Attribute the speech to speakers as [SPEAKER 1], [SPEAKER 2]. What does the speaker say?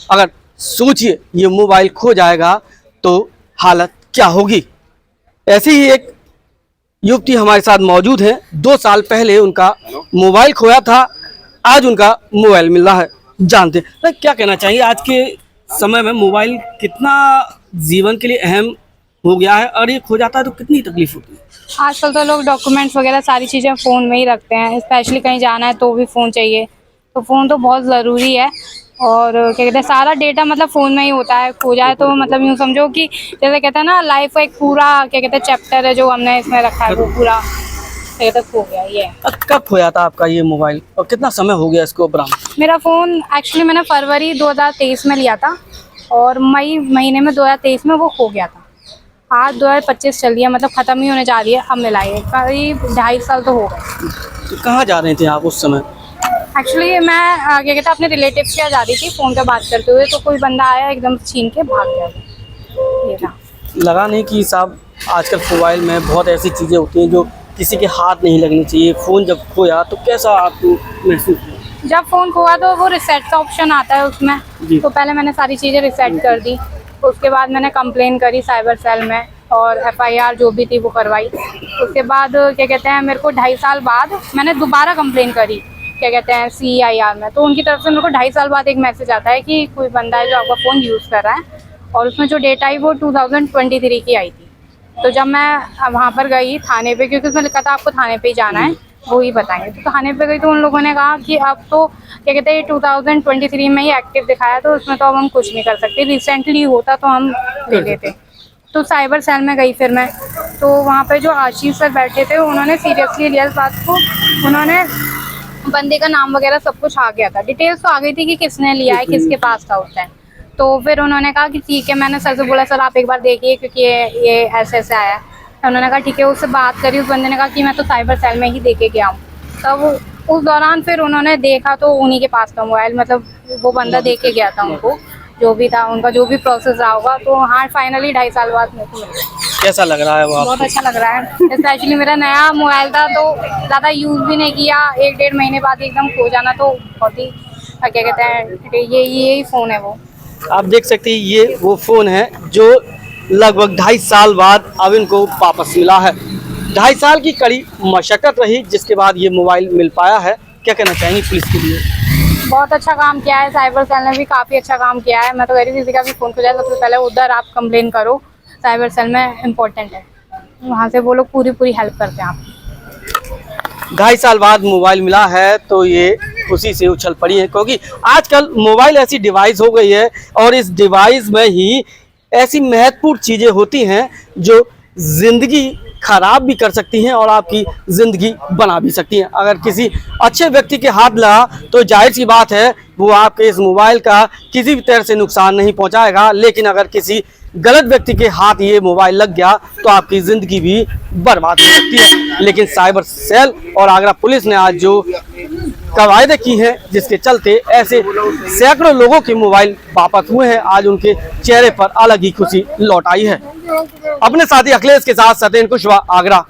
[SPEAKER 1] अगर सोचिए ये मोबाइल खो जाएगा तो हालत क्या होगी। ऐसी ही एक युवती हमारे साथ मौजूद है। 2 साल पहले उनका मोबाइल खोया था, आज उनका मोबाइल मिल रहा है। जानते हैं क्या कहना चाहिए, आज के समय में मोबाइल कितना जीवन के लिए अहम हो गया है और ये खो जाता है तो कितनी तकलीफ होती है।
[SPEAKER 2] आजकल तो लोग डॉक्यूमेंट्स वगैरह सारी चीज़ें फ़ोन में ही रखते हैं, स्पेशली कहीं जाना है तो भी फ़ोन चाहिए। तो फ़ोन तो बहुत ज़रूरी है और क्या कहते हैं सारा डेटा मतलब फ़ोन में ही होता है। खो जाए तो मतलब यूँ समझो कि जैसे कहते हैं ना लाइफ का एक पूरा क्या कहते हैं चैप्टर है जो हमने इसमें रखा है वो पूरा क्या कहते हैं खो गया। ये
[SPEAKER 1] कब खोया था आपका ये मोबाइल और कितना समय हो गया इसको बरामद?
[SPEAKER 2] मेरा फ़ोन एक्चुअली मैंने फरवरी 2023 में लिया था और मई महीने में 2023 में वो खो गया था। आज 2025 चल रही है, मतलब ख़त्म ही होने जा रही है। अब मिला है करीब 2.5 साल तो हो गए।
[SPEAKER 1] तो कहाँ जा रहे थे आप उस समय?
[SPEAKER 2] एक्चुअली मैं क्या कहते हैं अपने रिलेटिव्स के यहाँ जा रही थी फ़ोन पे बात करते हुए, तो कोई बंदा आया एकदम छीन के भाग गया। ये था।
[SPEAKER 1] लगा नहीं कि साहब आजकल मोबाइल में बहुत ऐसी चीज़ें होती हैं जो किसी के हाथ नहीं लगनी चाहिए। फ़ोन जब खोया तो कैसा आपको महसूस हुआ?
[SPEAKER 2] जब फ़ोन खोआ तो वो रिसेट का ऑप्शन आता है उसमें, तो पहले मैंने सारी चीज़ें रिसेट कर दी। उसके बाद मैंने कंप्लेन करी साइबर सेल में और FIR जो भी थी वो करवाई। उसके बाद क्या कहते हैं मेरे को 2.5 साल बाद मैंने दोबारा कंप्लेन करी क्या कहते हैं CIR में। तो उनकी तरफ से मेरे को 2.5 साल बाद एक मैसेज आता है कि कोई बंदा है जो आपका फ़ोन यूज़ कर रहा है, और उसमें जो डेट आई वो 2023 की आई थी। तो जब मैं वहाँ पर गई थाने पे, क्योंकि उसमें लिखा था आपको थाने पे ही जाना है, वो ही बताएंगे। तो थाने पे गई तो उन लोगों ने कहा कि अब तो क्या कहते हैं 2023 में ही एक्टिव दिखाया, तो उसमें तो अब हम कुछ नहीं कर सकते, रिसेंटली होता तो हम ले लेते। तो साइबर सेल में गई फिर मैं, तो वहाँ पे जो आशीष सर बैठे थे उन्होंने सीरियसली लिया इस बात को। उन्होंने बंदे का नाम वगैरह सब कुछ आ गया था, डिटेल्स तो आ गई थी कि किसने लिया है, किसके पास था उस टाइम। तो फिर उन्होंने कहा कि ठीक है, मैंने सर से बोला सर आप एक बार देखिए क्योंकि ये ऐसे ऐसे आया है। तो उन्होंने कहा ठीक है, उससे बात करी। उस बंदे ने कहा कि मैं तो साइबर सेल में ही देके गया हूँ। तब उस दौरान फिर उन्होंने देखा तो उन्हीं के पास था मोबाइल, मतलब वो बंदा देके गया था उनको, जो भी था उनका जो भी प्रोसेस रहा होगा। तो हाँ फाइनली 2.5 साल बाद मेरे को मिल गया।
[SPEAKER 1] कैसा लग रहा है वो आपको?
[SPEAKER 2] बहुत अच्छा लग रहा है। स्पेशली मेरा नया मोबाइल था तो ज़्यादा यूज़ भी नहीं किया, 1-1.5 महीने बाद एकदम खो जाना तो बहुत ही क्या कहते हैं यही फ़ोन है वो।
[SPEAKER 1] आप देख सकते हैं ये वो फ़ोन है जो लगभग 2.5 साल बाद अब इनको वापस मिला है। 2.5 साल की कड़ी मशक्क़त रही जिसके बाद ये मोबाइल मिल पाया है। क्या कहना चाहेंगे पुलिस के लिए?
[SPEAKER 2] बहुत अच्छा काम किया है, साइबर सेल ने भी काफ़ी अच्छा काम किया है। मैं तो कह रही किसी का भी फ़ोन खो जाए सबसे पहले उधर आप कंप्लेन करो, साइबर सेल में इम्पोर्टेंट है, वहाँ से वो लोग पूरी हेल्प करते हैं आप।
[SPEAKER 1] 2.5 साल बाद मोबाइल मिला है तो ये खुशी से उछल पड़ी है, क्योंकि आजकल मोबाइल ऐसी डिवाइस हो गई है और इस डिवाइस में ही ऐसी महत्वपूर्ण चीज़ें होती हैं जो ज़िंदगी खराब भी कर सकती हैं और आपकी ज़िंदगी बना भी सकती हैं। अगर किसी अच्छे व्यक्ति के हाथ लगा तो जाहिर सी बात है वो आपके इस मोबाइल का किसी भी तरह से नुकसान नहीं पहुंचाएगा, लेकिन अगर किसी गलत व्यक्ति के हाथ ये मोबाइल लग गया तो आपकी ज़िंदगी भी बर्बाद हो सकती है। लेकिन साइबर सेल और आगरा पुलिस ने आज जो कवायदे की हैं जिसके चलते ऐसे सैकड़ों लोगों के मोबाइल वापस हुए हैं, आज उनके चेहरे पर अलग ही खुशी लौट आई है। अपने साथी अखिलेश के साथ सत्येंद्र कुशवाहा, आगरा।